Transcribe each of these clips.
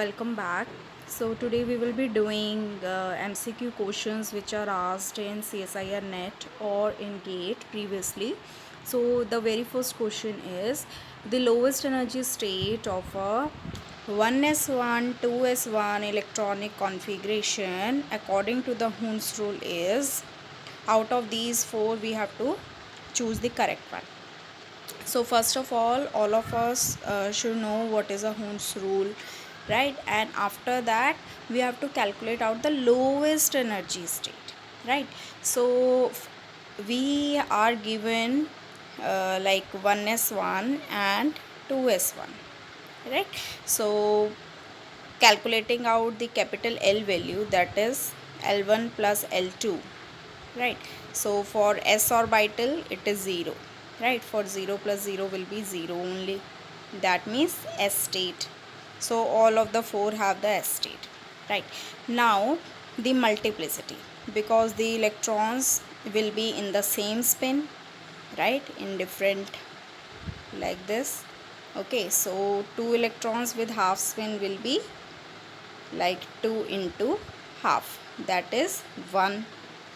welcome back. So today we will be doing MCQ questions which are asked in CSIR net or in GATE previously. So the very first question is the lowest energy state of a 1s1 2s1 electronic configuration according to the Hund's rule is. Out of these four we have to choose the correct one. So first of all of us should know what is a Hund's rule, right? And after that we have to calculate out the lowest energy state, right? So we are given like 1s1 and 2s1, right? So calculating out the capital L value, that is L1 plus L2, right? So for s orbital it is 0, right? For 0 plus 0 will be 0 only, that means s state. So all of the four have the s state, right? Now the multiplicity, because the electrons will be in the same spin, right, in different, like this. Okay, so two electrons with half spin will be like 2 into half, that is 1,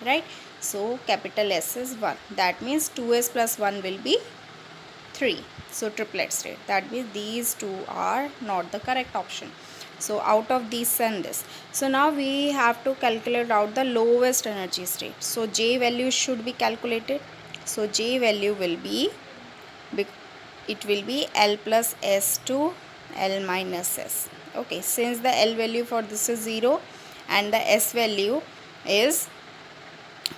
right? So capital S is 1, that means 2s plus 1 will be 3. So triplet state, that means these two are not the correct option. So out of these and this, so now we have to calculate out the lowest energy state. So J value should be calculated. So J value will be, it will be L plus S to L minus S. Okay, since the L value for this is 0 and the S value is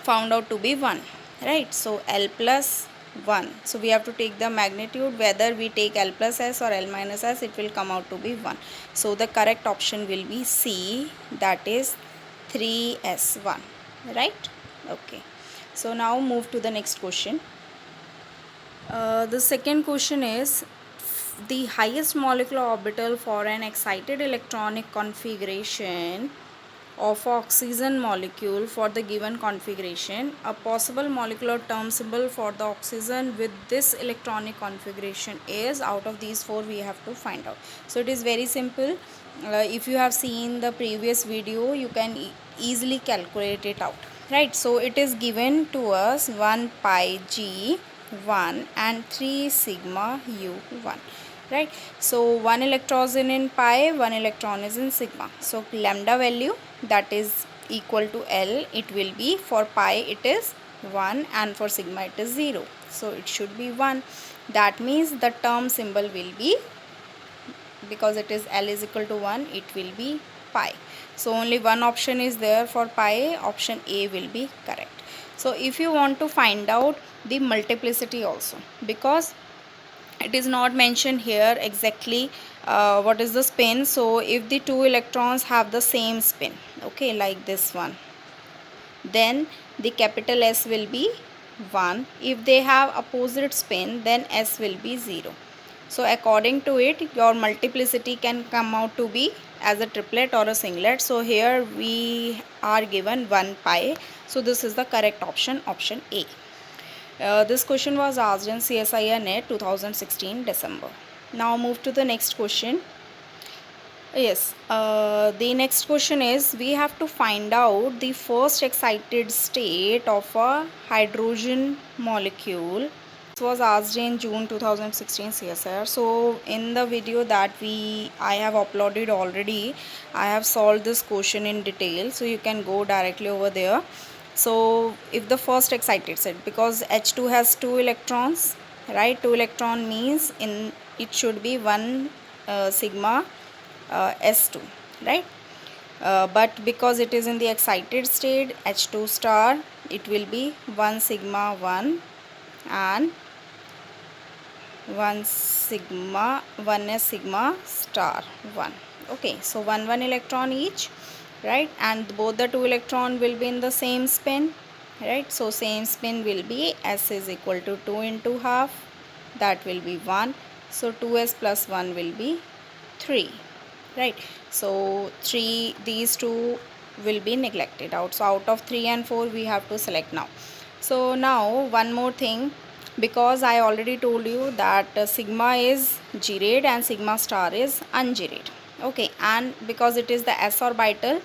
found out to be 1, right? So L plus 1, so we have to take the magnitude, whether we take L plus S or L minus S, it will come out to be 1. So the correct option will be C, that is 3s1, right? Okay, so now move to the next question. The second question is the highest molecular orbital for an excited electronic configuration of oxygen molecule for the given configuration. A possible molecular term symbol for the oxygen with this electronic configuration is. Out of these four we have to find out. So it is very simple. If you have seen the previous video, you can easily calculate it out, right? So it is given to us 1 pi g 1 and 3 sigma u1, right? So one electron is in pi, one electron is in sigma. So lambda value, that is equal to L, it will be, for pi it is 1 and for sigma it is 0. So it should be 1. That means the term symbol will be, because it is L is equal to 1, it will be pi. So only one option is there for pi, option A will be correct. So if you want to find out the multiplicity also, because it is not mentioned here exactly what is the spin. So if the two electrons have the same spin, okay, like this one, then the capital S will be 1. If they have opposite spin, then S will be 0. So according to it, your multiplicity can come out to be as a triplet or a singlet. So here we are given 1 pi. So this is the correct option, option A. This question was asked in CSIR net 2016 December. Now move to the next question. Yes, the next question is, we have to find out the first excited state of a hydrogen molecule. This was asked in June 2016 CSIR. So in the video that I have uploaded already, I have solved this question in detail, so you can go directly over there. So if the first excited state, because H2 has 2 electrons, right? 2 electron means in it should be 1 sigma S2, right? But because it is in the excited state, H2 star, it will be 1 sigma 1 and 1 sigma 1s sigma star 1. Okay, so 1 electron each, right? And both the two electron will be in the same spin, right? So same spin will be S is equal to 2 into half, that will be 1. So 2s plus 1 will be 3, right? So these two will be neglected out. So out of 3 and 4 we have to select now. So now one more thing, because I already told you that sigma is G-rayed and sigma star is un-G-rayed. Okay, and because it is the s orbital,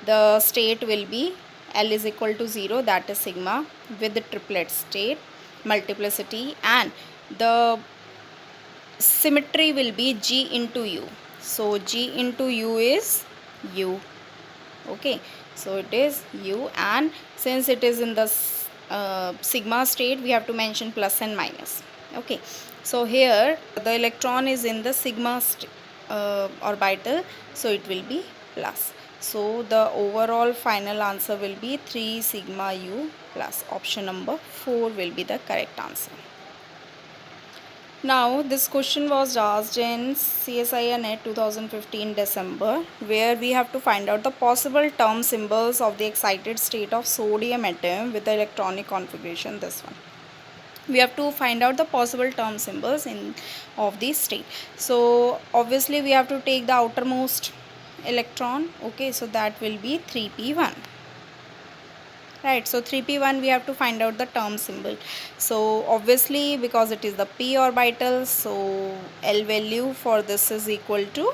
the state will be L is equal to 0, that is sigma, with the triplet state multiplicity, and the symmetry will be G into U. So G into U is U. Okay, so it is U, and since it is in the sigma state, we have to mention plus and minus. Okay, so here the electron is in the sigma orbital, so it will be plus. So the overall final answer will be 3 sigma U plus. Option number 4 will be the correct answer. Now, this question was asked in CSIR NET 2015 December, where we have to find out the possible term symbols of the excited state of sodium atom with the electronic configuration. This one, we have to find out the possible term symbols of the state. So obviously we have to take the outermost electron. Okay, so that will be 3p1. Right, so 3p1 we have to find out the term symbol. So obviously because it is the p orbital, so L value for this is equal to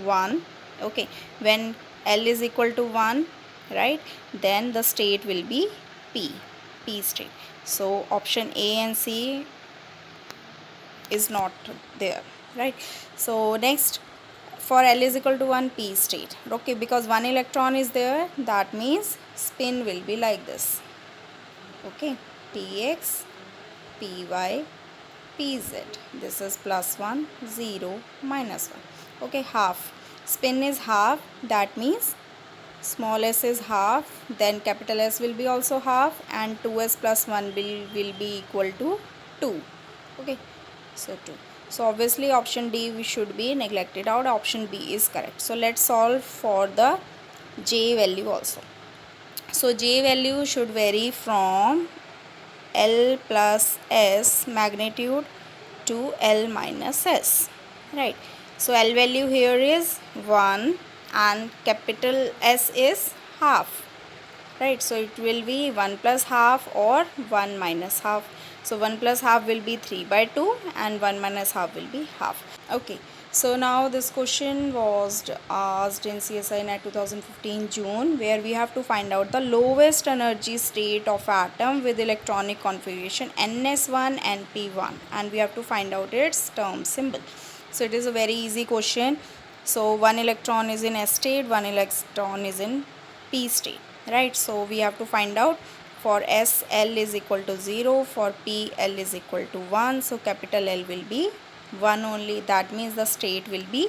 1. Okay, when L is equal to 1, right, then the state will be p state. So option A and C is not there, right? So next, for L is equal to 1, p state. Okay, because 1 electron is there, that means spin will be like this. Okay, px, py, pz. This is plus 1, 0, minus 1. Okay, half. Spin is half, that means small s is half, then capital S will be also half, and 2s plus 1 will be equal to 2. Okay, so 2. So obviously option D we should be neglected out. Option B is correct. So let's solve for the J value also. So J value should vary from L plus S magnitude to L minus S, right? So L value here is 1 and capital S is half, right? So it will be 1 plus half or 1 minus half. So 1 plus half will be 3 by 2 and 1 minus half will be half. Okay, so now this question was asked in CSI NET 2015 June, where we have to find out the lowest energy state of atom with electronic configuration NS1 and P1, and we have to find out its term symbol. So it is a very easy question. So one electron is in S state, one electron is in P state, right? So we have to find out for S, L is equal to 0, for P, L is equal to 1. So capital L will be 1 only, that means the state will be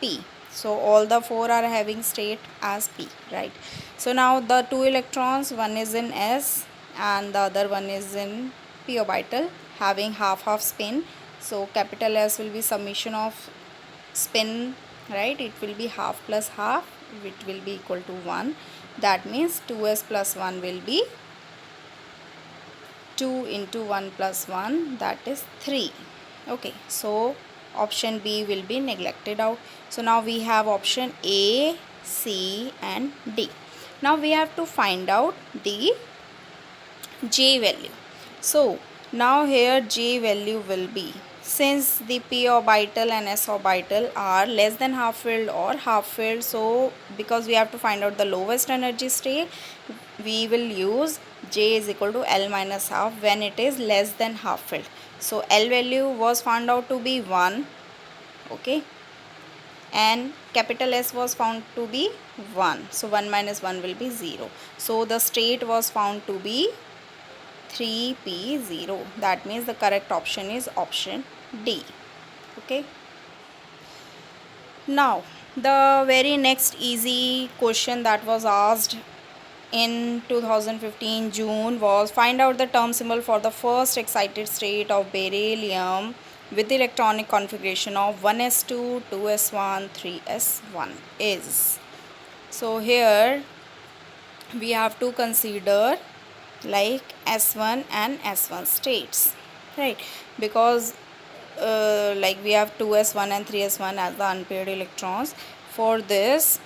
P. So all the 4 are having state as P, right? So now the 2 electrons, one is in S and the other one is in P orbital, having half spin. So capital S will be summation of spin, right? It will be half plus half, which will be equal to 1. That means 2s plus 1 will be 2 into 1 plus 1, that is 3. Okay, so option B will be neglected out. So now we have option A, C and D. Now we have to find out the J value. So now here J value will be, since the p orbital and s orbital are less than half filled or half filled, so because we have to find out the lowest energy state, we will use J is equal to L minus half when it is less than half filled. So L value was found out to be 1, okay, and capital S was found to be 1. So 1 minus 1 will be 0. So the state was found to be 3p0. That means the correct option is option D. Okay. Now the very next easy question that was asked in 2015 June was, find out the term symbol for the first excited state of beryllium with the electronic configuration of 1s2, 2s1, 3s1 is. So here we have to consider like S1 and S1 states, right? Because like we have 2s1 and 3s1 as the unpaired electrons. For this,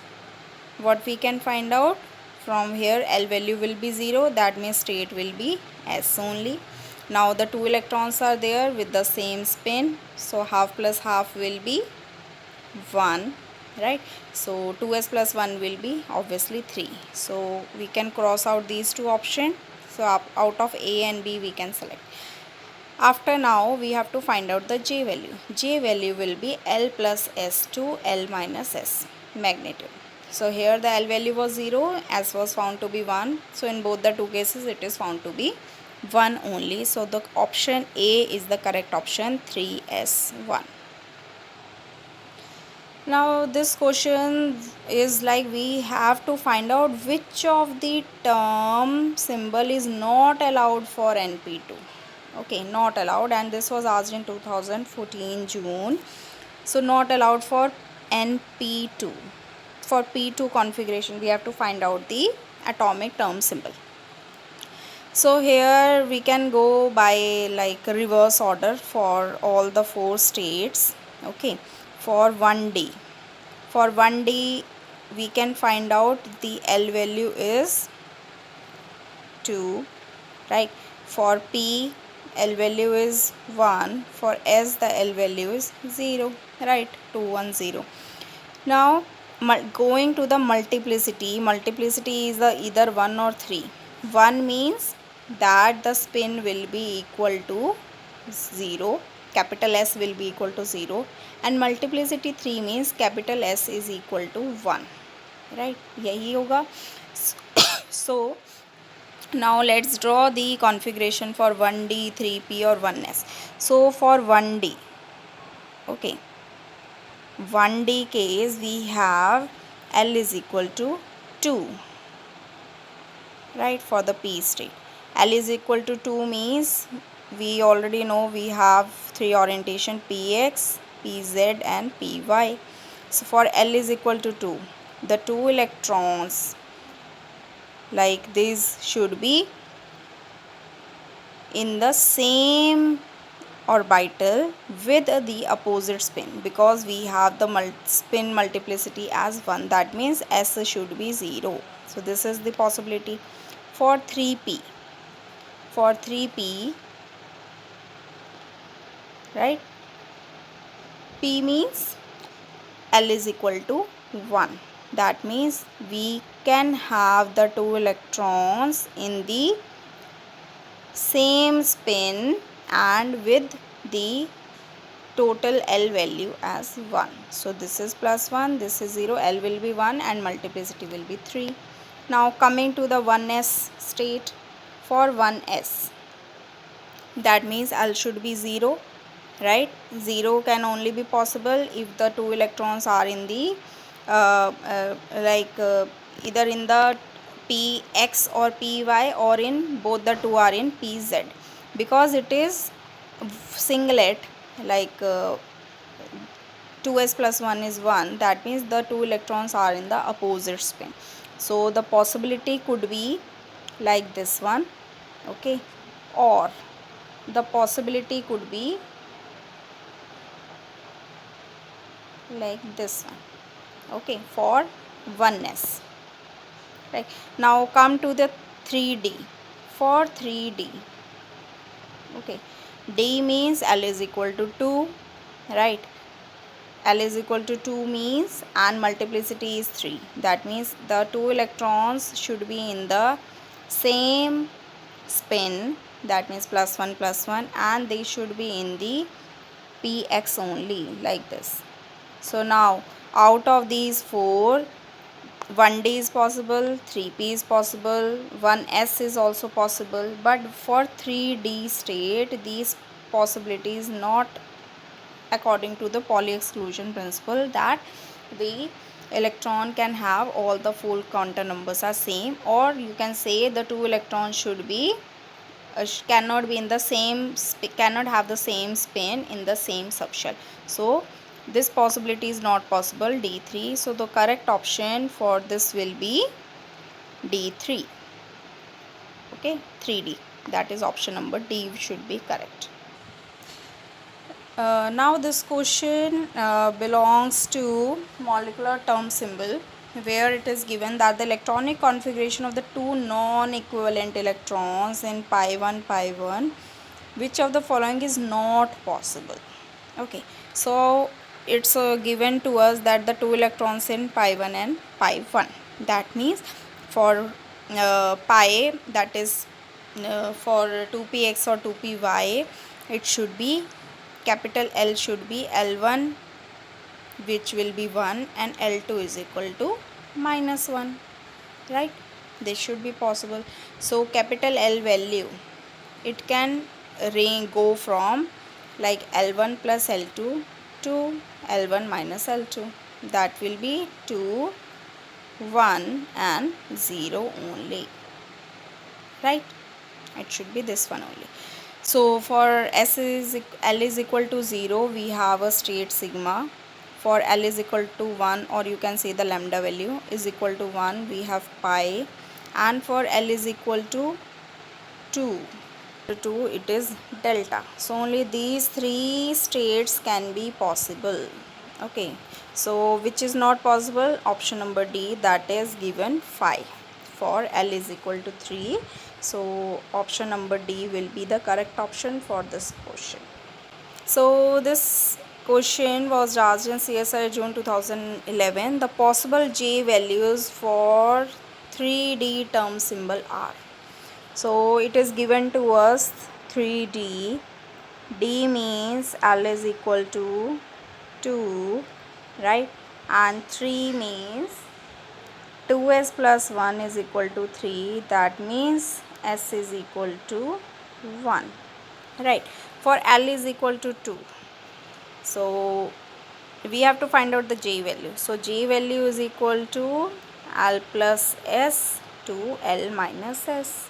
what we can find out from here, L value will be 0, that means state will be S only. Now the 2 electrons are there with the same spin, so half plus half will be 1, right? So 2s plus 1 will be obviously 3. So we can cross out these two options. So out of A and B we can select. After now we have to find out the J value. J value will be L plus S to L minus S magnitude. So here the L value was 0, S was found to be 1. So in both the two cases it is found to be 1 only. So the option A is the correct option, 3S1. Now this question is like we have to find out which of the term symbol is not allowed for NP2. Okay, not allowed, and this was asked in 2014 June. So not allowed for NP2. For P2 configuration we have to find out the atomic term symbol. So here we can go by like reverse order for all the 4 states. Okay, for 1D. For 1D we can find out the L value is 2, right? For P L value is 1, for S the L value is 0, right? 2 1 0. Now going to the multiplicity is the either 1 or 3. 1 means that the spin will be equal to 0, capital S will be equal to 0, and multiplicity 3 means capital S is equal to 1, right? यही होगा. So now let's draw the configuration for 1D, 3P or 1S. So for 1D, okay, 1D case we have L is equal to 2, right? For the P state, L is equal to 2 means we already know we have 3 orientation, Px, Pz and Py. So for L is equal to 2, the 2 electrons like this should be in the same orbital with the opposite spin, because we have the spin multiplicity as 1, that means S should be 0. So this is the possibility. For 3P, right, P means L is equal to 1, that means we can have the 2 electrons in the same spin and with the total L value as 1. So this is plus 1, this is 0, L will be 1 and multiplicity will be 3. Now coming to the 1s state, for 1s that means L should be 0, right? 0 can only be possible if the 2 electrons are in the either in the Px or Py or in both the two are in Pz, because it is singlet like 2s plus 1 is 1, that means the 2 electrons are in the opposite spin. So the possibility could be like this one, okay, or the possibility could be like this one, okay, for 1s. Right. Now come to the 3D. For 3D, okay, D means L is equal to 2, right? L is equal to 2 means, and multiplicity is 3. That means the 2 electrons should be in the same spin, that means plus 1, and they should be in the Px only, like this. So now out of these 4, 1D is possible, 3P is possible, 1S is also possible, but for 3D state these possibilities not according to the Pauli exclusion principle, that the electron can have all the 4 quantum numbers are same, or you can say the 2 electrons should be cannot be in the same cannot have the same spin in the same subshell. So this possibility is not possible, D3. So the correct option for this will be D3. Okay, 3D, that is option number D should be correct. Now this question belongs to molecular term symbol, where it is given that the electronic configuration of the two non-equivalent electrons in pi1, which of the following is not possible. Okay, so it's given to us that the 2 electrons in pi 1 and pi 1. That means for pi, that is for 2px or 2py, it should be capital L should be L1, which will be 1, and L2 is equal to -1, right? This should be possible. So capital L value, it can go from like L1 plus L2 to L1 minus L2. That will be 2, 1 and 0 only, right? It should be this one only. So for L is equal to 0, we have a state sigma. For L is equal to 1, or you can say the lambda value is equal to 1, we have pi. And for L is equal to 2, it is delta. So only these three states can be possible. Okay, so which is not possible? Option number D, that is given 5 for L is equal to 3. So option number D will be the correct option for this question. So this question was asked in CSIR June 2011. The possible J values for 3D term symbol are. So it is given to us 3D. D means L is equal to 2, right? And 3 means 2s plus 1 is equal to 3. That means s is equal to 1, right? For L is equal to 2. So we have to find out the J value. So J value is equal to L plus S to L minus S,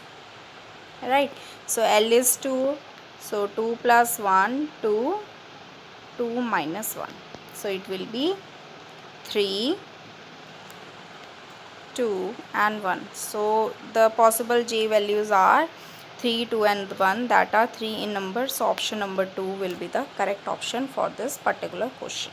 right? So L is 2, so 2 plus 1 to 2 minus 1, so it will be 3, 2 and 1. So the possible J values are 3, 2 and 1, that are 3 in number. So option number 2 will be the correct option for this particular question.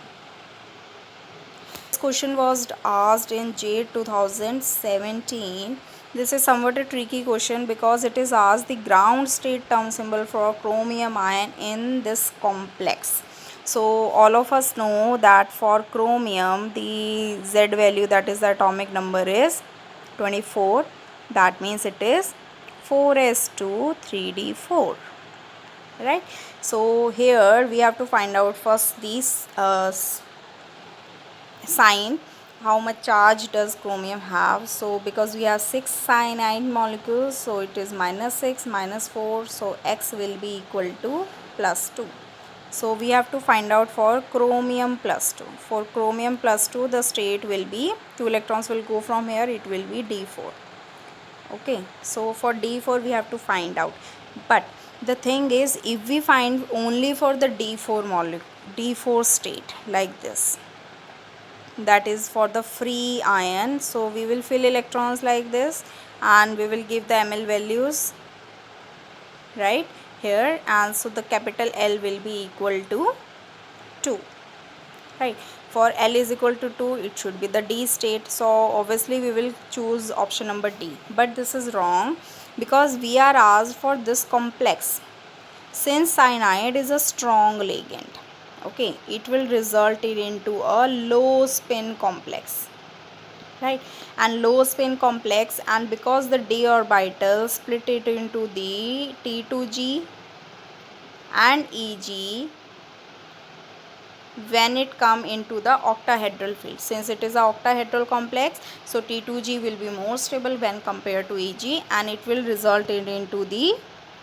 This question was asked in J 2017. This is somewhat a tricky question because it is asked the ground state term symbol for chromium ion in this complex. So all of us know that for chromium, the Z value, that is the atomic number, is 24. That means it is 4s2 3d4, right? So here we have to find out first these sign, how much charge does chromium have. So because we have 6 cyanide molecules, so it is -6 -4, so X will be equal to +2. So we have to find out for chromium +2. For chromium +2, the state will be 2 electrons will go from here, it will be D4. Okay, so for D4 we have to find out. But the thing is, if we find only for the D4 molecule, D4 state like this, that is for the free ion, so we will fill electrons like this and we will give the ml values right here, and so the capital L will be equal to 2, right? For L is equal to 2, it should be the D state, so obviously we will choose option number D. But this is wrong because we are asked for this complex. Since cyanide is a strong ligand, okay, it will result it into a low spin complex, right? And low spin complex, and because the d orbital split it into the T2G and Eg when it come into the octahedral field. Since it is a octahedral complex, so T2G will be more stable when compared to Eg, and it will result it into the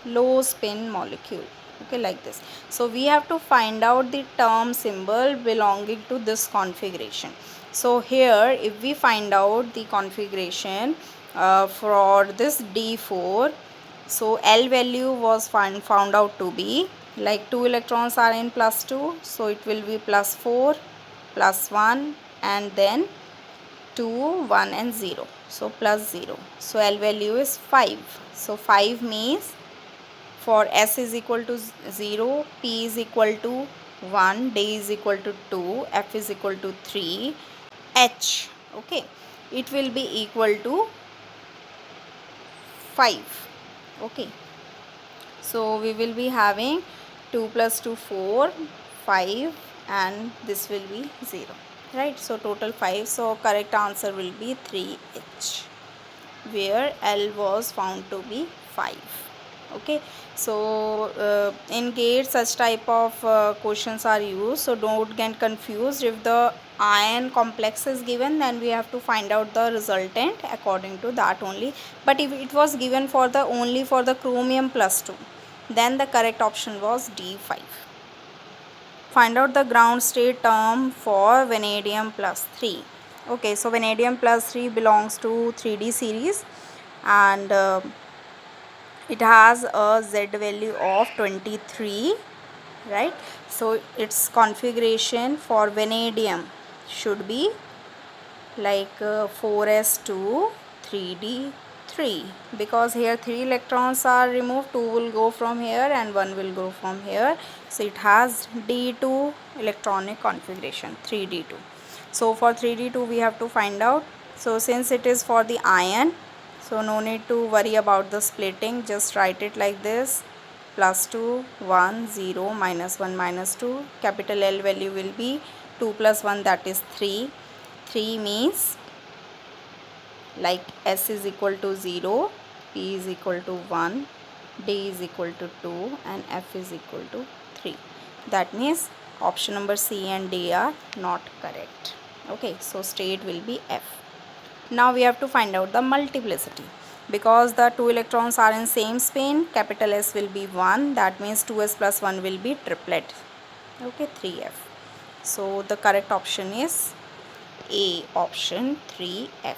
low spin molecule, okay, like this. So we have to find out the term symbol belonging to this configuration. So here if we find out the configuration for this D4, so L value was found out to be like 2 electrons are in +2, so it will be +4 +1 and then 2 1 and 0, so +0. So L value is 5. So 5 means for S is equal to 0, P is equal to 1, D is equal to 2, F is equal to 3, H, okay, it will be equal to 5, okay. So we will be having 2 plus 2 4, 5, and this will be 0, right? So total 5, so correct answer will be 3H, where L was found to be 5. Okay, so in GATE such type of questions are used, so don't get confused. If the ion complex is given, then we have to find out the resultant according to that only. But if it was given for the only for the chromium plus 2, then the correct option was D5. Find out the ground state term for vanadium plus 3. Okay, so vanadium plus 3 belongs to 3D series, and it has a Z value of 23, right? So its configuration for vanadium should be like 4s2 3d3, because here 3 electrons are removed, 2 will go from here and 1 will go from here, so it has d2 electronic configuration, 3d2. So for 3d2 we have to find out. So since it is for the ion, so no need to worry about the splitting, just write it like this: plus 2 1 0 minus 1 minus 2. Capital L value will be 2 plus 1, that is 3. 3 means like S is equal to 0, P is equal to 1, D is equal to 2, and F is equal to 3. That means option number C and D are not correct. Okay, so state will be F. Now we have to find out the multiplicity. Because the 2 electrons are in same spin, capital S will be 1, that means 2s plus 1 will be triplet. Okay, 3F. So the correct option is A, option 3F.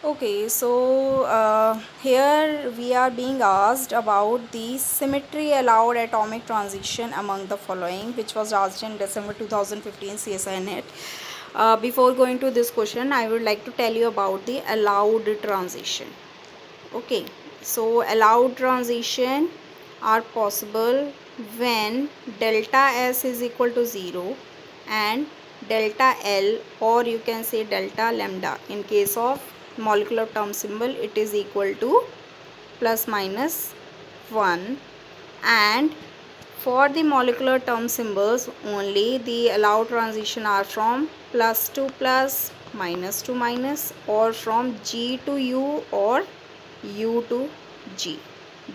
Okay, so here we are being asked about the symmetry allowed atomic transition among the following, which was asked in December 2015 CSI NET. Before going to this question, I would like to tell you about the allowed transition. Okay, so allowed transition are possible when delta S is equal to 0 and delta L, or you can say delta lambda. In case of molecular term symbol, it is equal to plus minus 1, and for the molecular term symbols only, the allowed transition are from plus to plus, minus to minus, or from G to U or U to G.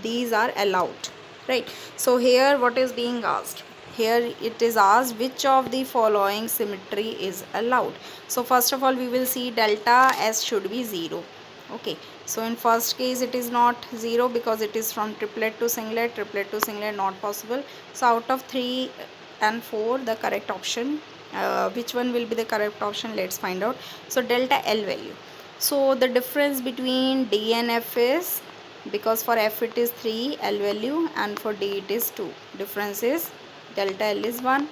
These are allowed, right? So here what is being asked? Here it is asked which of the following symmetry is allowed. So first of all we will see delta S should be 0. Okay, so in first case it is not 0 because it is from triplet to singlet, not possible. So out of 3 and 4, the correct option, which one will be the correct option, let's find out. So delta L value, so the difference between D and F is, because for F it is 3 L value and for D it is 2, difference is delta L is 1.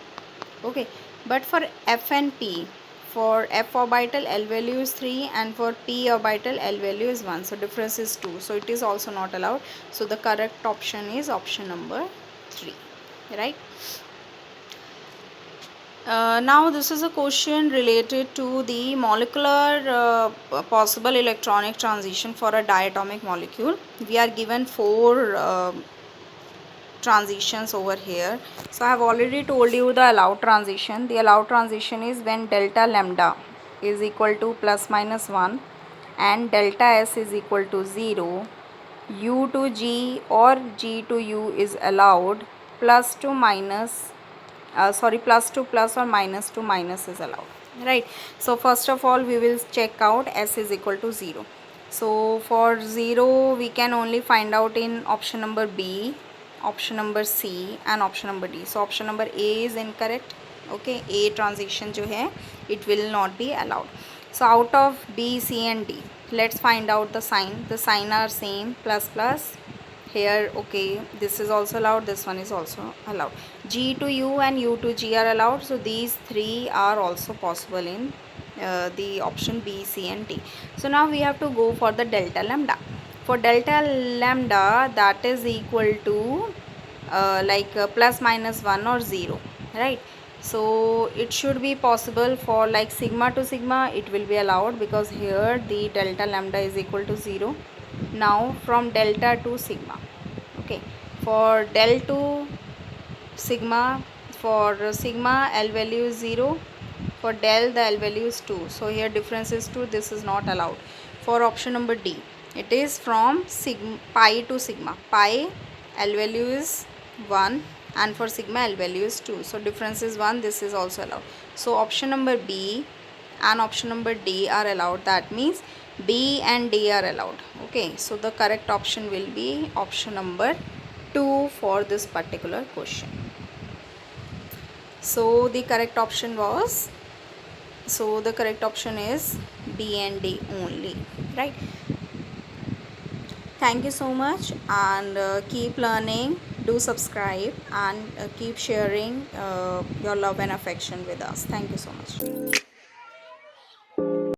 Okay, but for F and P, for F orbital L value is 3 and for P orbital L value is 1, so difference is 2, so it is also not allowed. So the correct option is option number 3, right? Now this is a question related to the molecular possible electronic transition for a diatomic molecule. We are given 4 transitions over here. So I have already told you the allowed transition. The allowed transition is when delta lambda is equal to plus minus 1 and delta S is equal to 0, U to G or G to U is allowed, plus to minus plus to plus or minus to minus is allowed, right? So first of all we will check out S is equal to 0. So for 0 we can only find out in option number B, option number C and option number D. So option number A is incorrect. Okay, A transition जो है it will not be allowed. So out of B, C and D, let's find out the sign. The sign are same, plus plus. Here, okay, this is also allowed, this one is also allowed. G to U and U to G are allowed, so these 3 are also possible in the option B, C and D. So now we have to go for the delta lambda. For delta lambda, that is equal to plus minus 1 or 0, right? So it should be possible for like sigma to sigma, it will be allowed because here the delta lambda is equal to 0. Now from delta to sigma, okay, for del to sigma, For sigma, L value is 0. For del, the L value is 2. So here difference is 2. This is not allowed. For option number D, it is from sigma, pi to sigma. Pi, L value is 1, and for sigma, L value is 2. So difference is 1. This is also allowed. So option number B and option number D are allowed. That means B and D are allowed. Okay, so the correct option will be option number 2 for this particular question. So the correct option was, so the correct option is B and D only, right? Thank you so much, and keep learning, do subscribe, and keep sharing your love and affection with us. Thank you so much.